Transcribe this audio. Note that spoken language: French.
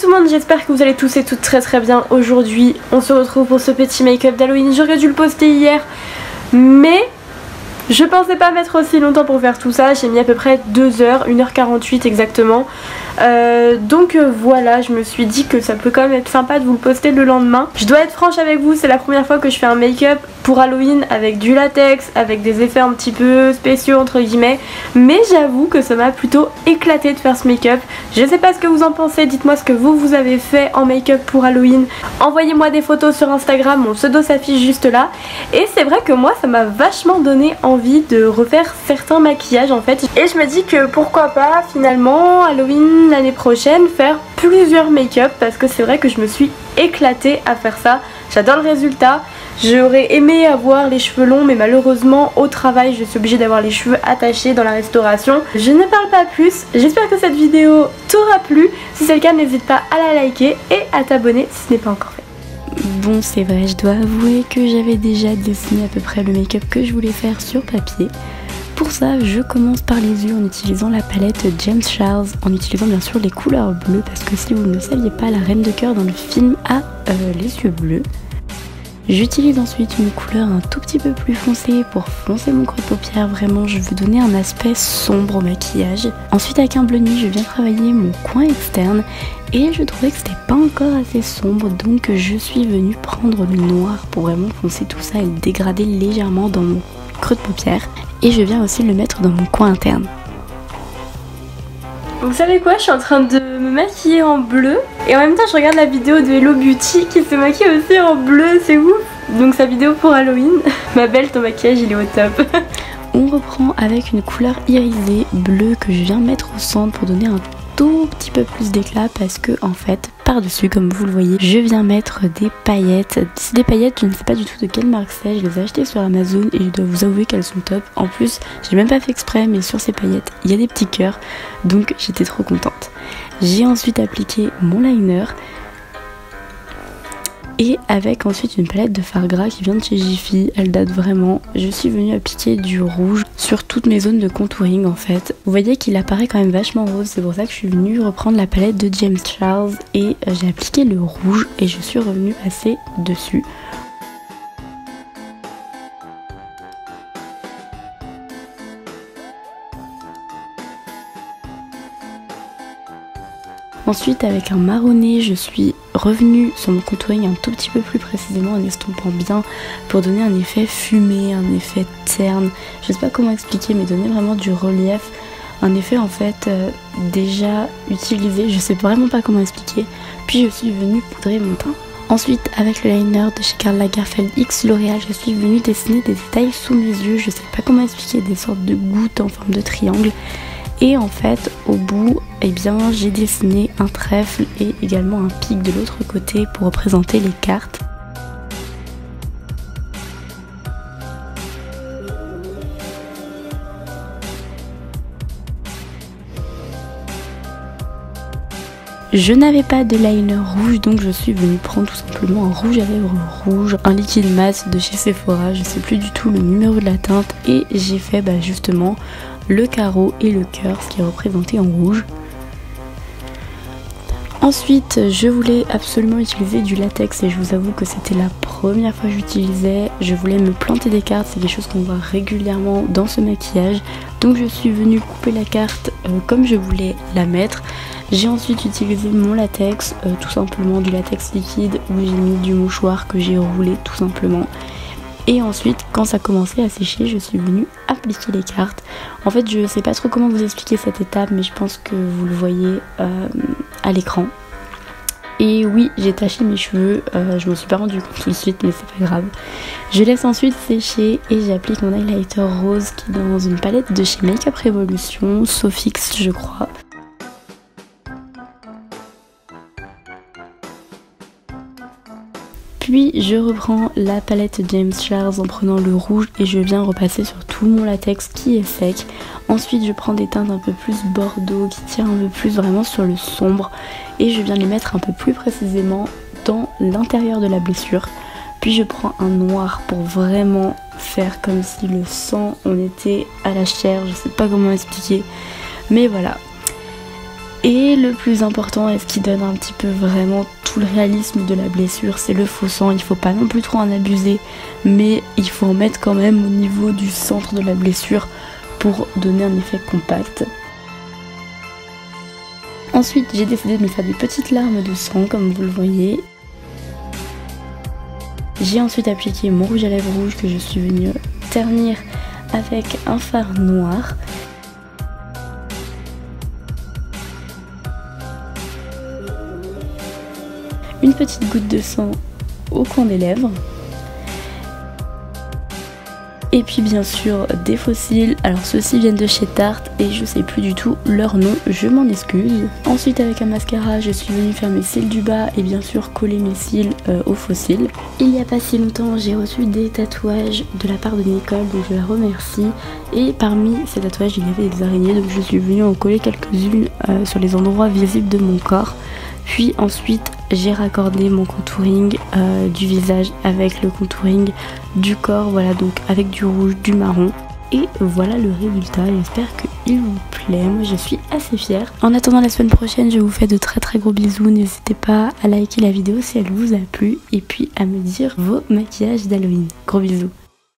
tout le monde, j'espère que vous allez tous et toutes très bien. Aujourd'hui on se retrouve pour ce petit make-up d'Halloween. J'aurais dû le poster hier mais je pensais pas mettre aussi longtemps pour faire tout ça. J'ai mis à peu près 2 heures, 1h48 exactement. Donc voilà, je me suis dit que ça peut quand même être sympa de vous le poster le lendemain. Je dois être franche avec vous, c'est la première fois que je fais un make-up pour Halloween avec du latex, avec des effets un petit peu spéciaux entre guillemets. Mais j'avoue que ça m'a plutôt éclaté de faire ce make-up. Je sais pas ce que vous en pensez, dites-moi ce que vous avez fait en make-up pour Halloween. Envoyez-moi des photos sur Instagram, mon pseudo s'affiche juste là. Et c'est vrai que moi ça m'a vachement donné envie de refaire certains maquillages en fait. Et je me dis que pourquoi pas finalement Halloween l'année prochaine faire plusieurs make-up, parce que c'est vrai que je me suis éclatée à faire ça. J'adore le résultat. J'aurais aimé avoir les cheveux longs mais malheureusement au travail je suis obligée d'avoir les cheveux attachés dans la restauration. Je ne parle pas plus, j'espère que cette vidéo t'aura plu. Si c'est le cas, n'hésite pas à la liker et à t'abonner si ce n'est pas encore fait. Bon, c'est vrai, je dois avouer que j'avais déjà dessiné à peu près le make-up que je voulais faire sur papier. Pour ça, je commence par les yeux en utilisant la palette James Charles, en utilisant bien sûr les couleurs bleues, parce que si vous ne le saviez pas, la reine de cœur dans le film a les yeux bleus. J'utilise ensuite une couleur un tout petit peu plus foncée pour foncer mon creux de paupière, vraiment je veux donner un aspect sombre au maquillage. Ensuite avec un bleu nuit, je viens travailler mon coin externe et je trouvais que c'était pas encore assez sombre, donc je suis venue prendre le noir pour vraiment foncer tout ça et le dégrader légèrement dans mon creux de paupière. Et je viens aussi le mettre dans mon coin interne. Vous savez quoi, je suis en train de me maquiller en bleu et en même temps je regarde la vidéo de Hello Beauty qui se maquille aussi en bleu, c'est ouf. Donc sa vidéo pour Halloween. Ma belle, ton maquillage il est au top. On reprend avec une couleur irisée bleue que je viens mettre au centre pour donner un tout petit peu plus d'éclat, parce que en fait par dessus, comme vous le voyez, je viens mettre des paillettes. C'est des paillettes, je ne sais pas du tout de quelle marque c'est, je les ai achetées sur Amazon et je dois vous avouer qu'elles sont top. En plus j'ai même pas fait exprès, mais sur ces paillettes il y a des petits cœurs, donc j'étais trop contente. J'ai ensuite appliqué mon liner et avec ensuite une palette de fard gras qui vient de chez Jiffy, elle date vraiment. Je suis venue appliquer du rouge sur toutes mes zones de contouring en fait. Vous voyez qu'il apparaît quand même vachement rose, c'est pour ça que je suis venue reprendre la palette de James Charles et j'ai appliqué le rouge et je suis revenue passer dessus. Ensuite avec un marronné, je suis revenue sur mon contouring un tout petit peu plus précisément en estompant bien pour donner un effet fumé, un effet terne. Je sais pas comment expliquer, mais donner vraiment du relief, un effet en fait déjà utilisé, je sais vraiment pas comment expliquer. Puis je suis venue poudrer mon teint. Ensuite avec le liner de chez Karl Lagerfeld X L'Oréal, je suis venue dessiner des détails sous mes yeux, je sais pas comment expliquer, des sortes de gouttes en forme de triangle. Et en fait au bout, eh bien j'ai dessiné un trèfle et également un pic de l'autre côté pour représenter les cartes. Je n'avais pas de liner rouge, donc je suis venue prendre tout simplement un rouge à lèvres rouge, un liquide mat de chez Sephora, je sais plus du tout le numéro de la teinte, et j'ai fait justement le carreau et le cœur, ce qui est représenté en rouge. Ensuite je voulais absolument utiliser du latex et je vous avoue que c'était la première fois que j'utilisais. Je voulais me planter des cartes, c'est quelque chose qu'on voit régulièrement dans ce maquillage, donc je suis venue couper la carte comme je voulais la mettre. J'ai ensuite utilisé mon latex, tout simplement du latex liquide où j'ai mis du mouchoir que j'ai roulé tout simplement. Et ensuite quand ça commençait à sécher, je suis venue appliquer les cartes. En fait je sais pas trop comment vous expliquer cette étape, mais je pense que vous le voyez à l'écran. Et oui, j'ai taché mes cheveux, je m'en suis pas rendu compte tout de suite, mais c'est pas grave. Je laisse ensuite sécher et j'applique mon highlighter rose qui est dans une palette de chez Makeup Revolution, Sofix je crois. Puis je reprends la palette James Charles en prenant le rouge et je viens repasser sur tout mon latex qui est sec. Ensuite je prends des teintes un peu plus bordeaux qui tirent un peu plus vraiment sur le sombre et je viens les mettre un peu plus précisément dans l'intérieur de la blessure. Puis je prends un noir pour vraiment faire comme si le sang on était à la chair, je sais pas comment expliquer, mais voilà. Et le plus important et ce qui donne un petit peu vraiment tout le réalisme de la blessure, c'est le faux sang. Il faut pas non plus trop en abuser, mais il faut en mettre quand même au niveau du centre de la blessure pour donner un effet compact. Ensuite, j'ai décidé de me faire des petites larmes de sang comme vous le voyez. J'ai ensuite appliqué mon rouge à lèvres rouge que je suis venue ternir avec un fard noir. Une petite goutte de sang au coin des lèvres. Et puis bien sûr des faux cils, alors ceux-ci viennent de chez Tarte et je sais plus du tout leur nom, je m'en excuse. Ensuite avec un mascara je suis venue faire mes cils du bas et bien sûr coller mes cils aux faux cils. Il n'y a pas si longtemps j'ai reçu des tatouages de la part de Nicole, donc je la remercie. Et parmi ces tatouages il y avait des araignées, donc je suis venue en coller quelques-unes sur les endroits visibles de mon corps. Puis ensuite j'ai raccordé mon contouring du visage avec le contouring du corps, voilà, donc avec du rouge, du marron. Et voilà le résultat, j'espère qu'il vous plaît, moi je suis assez fière. En attendant la semaine prochaine, je vous fais de très gros bisous, n'hésitez pas à liker la vidéo si elle vous a plu et puis à me dire vos maquillages d'Halloween. Gros bisous.